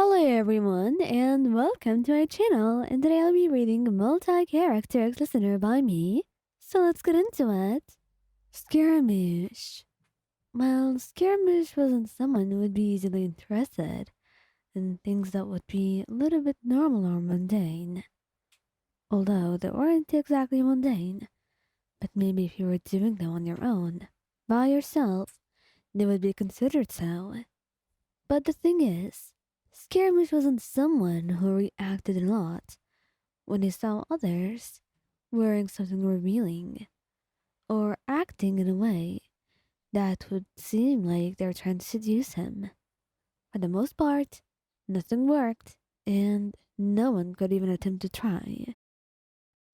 Hello everyone and welcome to my channel, and today I'll be reading a multi-character listener by me. So let's get into it. Scaramouche. Well, Scaramouche wasn't someone who would be easily interested in things that would be a little bit normal or mundane. Although they weren't exactly mundane, but maybe if you were doing them on your own, by yourself, they would be considered so. But the thing is, Scaramouche wasn't someone who reacted a lot when he saw others wearing something revealing or acting in a way that would seem like they're trying to seduce him. For the most part, nothing worked, and no one could even attempt to try.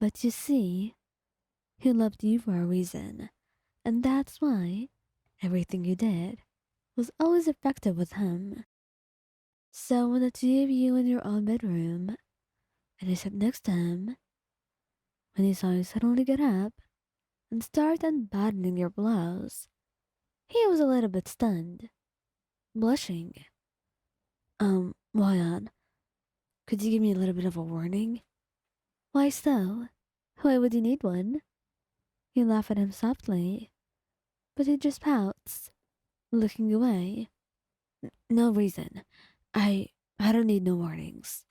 But you see, he loved you for a reason, and that's why everything you did was always effective with him. So when the two of you in your own bedroom, and he sat next to him, when he saw you suddenly get up and start unbuttoning your blouse, he was a little bit stunned, blushing. Why could you give me a little bit of a warning? Why so? Why would you need one? You laugh at him softly, but he just pouts, looking away. No reason. I I don't need no warnings.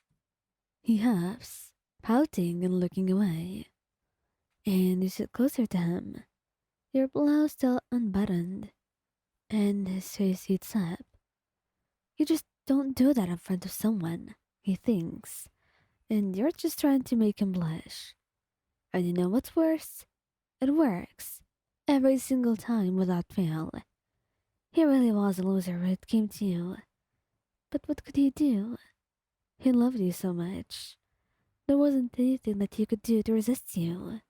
He huffs, pouting and looking away. And you sit closer to him, your blouse still unbuttoned, and his face heats up. You just don't do that in front of someone, he thinks, and you're just trying to make him blush. And you know what's worse? It works. Every single time without fail. He really was a loser when it came to you. But what could he do? He loved you so much. There wasn't anything that he could do to resist you.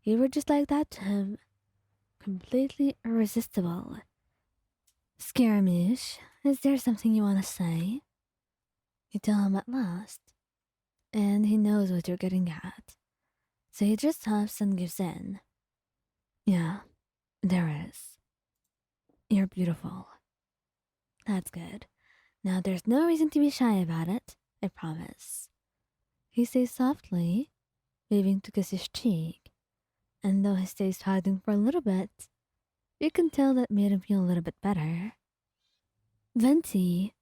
You were just like that to him, completely irresistible. Scaramouche, is there something you want to say? You tell him at last, and he knows what you're getting at, so he just huffs and gives in. Yeah, there is. You're beautiful. That's good. Now there's no reason to be shy about it, I promise. He says softly, waving to kiss his cheek, and though he stays hiding for a little bit, you can tell that made him feel a little bit better. Venti.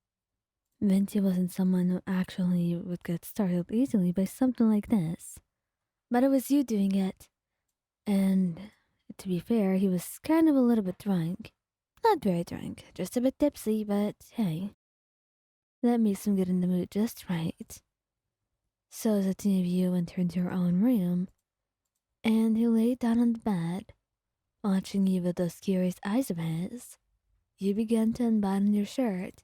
Venti wasn't someone who actually would get startled easily by something like this. But it was you doing it. And to be fair, he was kind of a little bit drunk. Not very drunk, just a bit tipsy, but hey, that makes him get in the mood just right. So as the two of you entered into your own room, and he laid down on the bed, watching you with those curious eyes of his, you began to unbutton your shirt,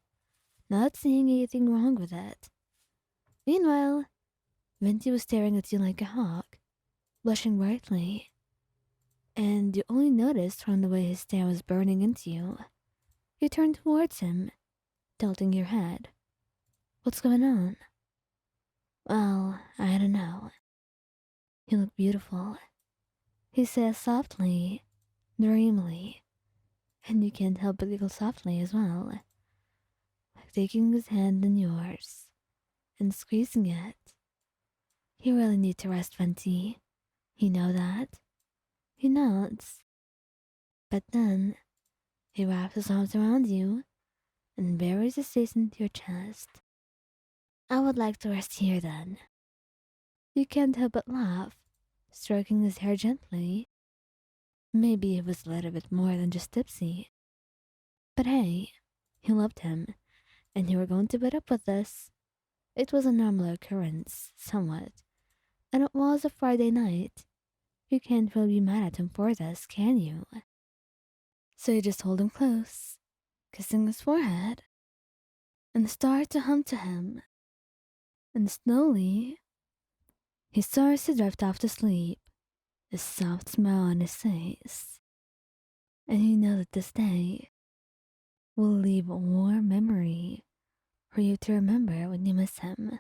not seeing anything wrong with it. Meanwhile, Venti was staring at you like a hawk, blushing brightly, and you only noticed from the way his stare was burning into you. You turned towards him, tilting your head. What's going on? Well, I don't know. You look beautiful, he says softly, dreamily, and you can't help but giggle softly as well, taking his hand in yours and squeezing it. You really need to rest, Venti. You know that? He nods. But then, he wraps his arms around you and buries his face into your chest. I would like to rest here then. You can't help but laugh, stroking his hair gently. Maybe it was a little bit more than just tipsy. But hey, you loved him, and you were going to put up with this. It was a normal occurrence, somewhat, and it was a Friday night. You can't really be mad at him for this, can you? So you just hold him close, kissing his forehead, and start to hum to him. And slowly, he starts to drift off to sleep, a soft smile on his face. And you know that this day will leave a warm memory for you to remember when you miss him.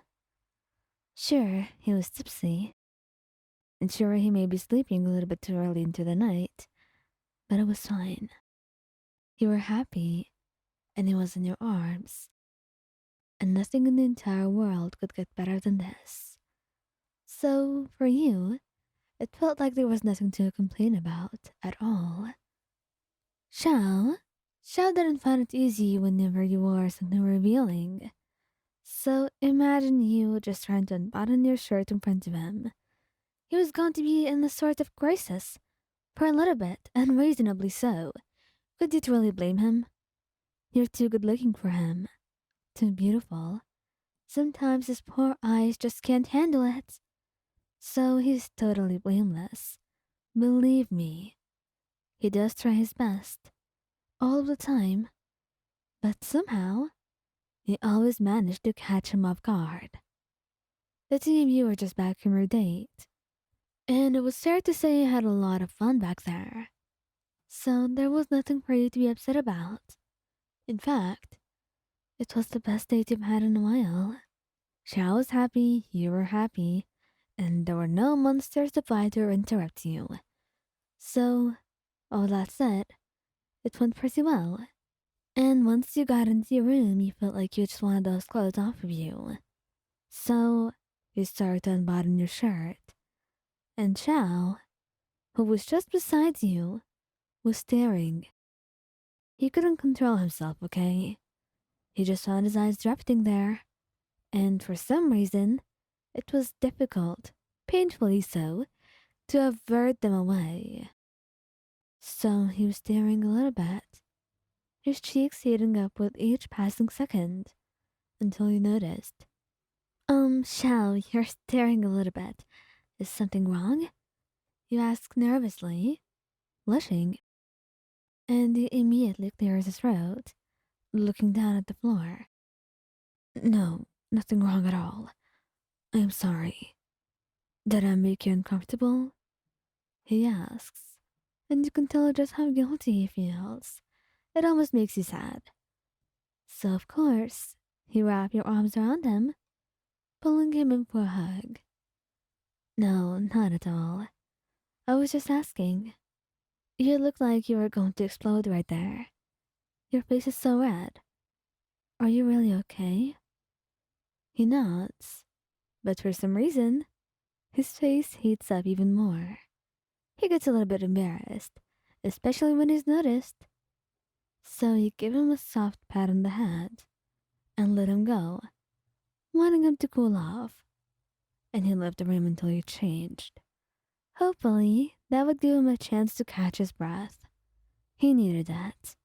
Sure, he was tipsy, and sure, he may be sleeping a little bit too early into the night, but it was fine. You were happy, and he was in your arms, and nothing in the entire world could get better than this. So, for you, it felt like there was nothing to complain about at all. Xiao? Xiao didn't find it easy whenever you wore something revealing. So imagine you just trying to unbutton your shirt in front of him. He was going to be in a sort of crisis, for a little bit, and reasonably so. Could you truly blame him? You're too good looking for him. Too beautiful. Sometimes his poor eyes just can't handle it. So he's totally blameless. Believe me. He does try his best. All of the time. But somehow, you always manage to catch him off guard. The two of you were just back from your date. And it was fair to say you had a lot of fun back there. So there was nothing for you to be upset about. In fact, it was the best date you've had in a while. Xiao was happy, you were happy, and there were no monsters to fight or interrupt you. So, all that said, it went pretty well. And once you got into your room, you felt like you just wanted those clothes off of you. So, you started to unbutton your shirt. And Xiao, who was just beside you, was staring. He couldn't control himself, okay? He just found his eyes drifting there. And for some reason, it was difficult, painfully so, to avert them away. So he was staring a little bit, his cheeks heating up with each passing second, until he noticed. Xiao, you're staring a little bit. Is something wrong? You asked nervously, blushing, and he immediately clears his throat, looking down at the floor. No, nothing wrong at all. I'm sorry. Did I make you uncomfortable? He asks, and you can tell just how guilty he feels. It almost makes you sad. So, of course, you wrap your arms around him, pulling him in for a hug. No, not at all. I was just asking. You look like you were going to explode right there. Your face is so red. Are you really okay? He nods, but for some reason, his face heats up even more. He gets a little bit embarrassed, especially when he's noticed. So you give him a soft pat on the head and let him go, wanting him to cool off. And he left the room until you changed. Hopefully, that would give him a chance to catch his breath. He needed that.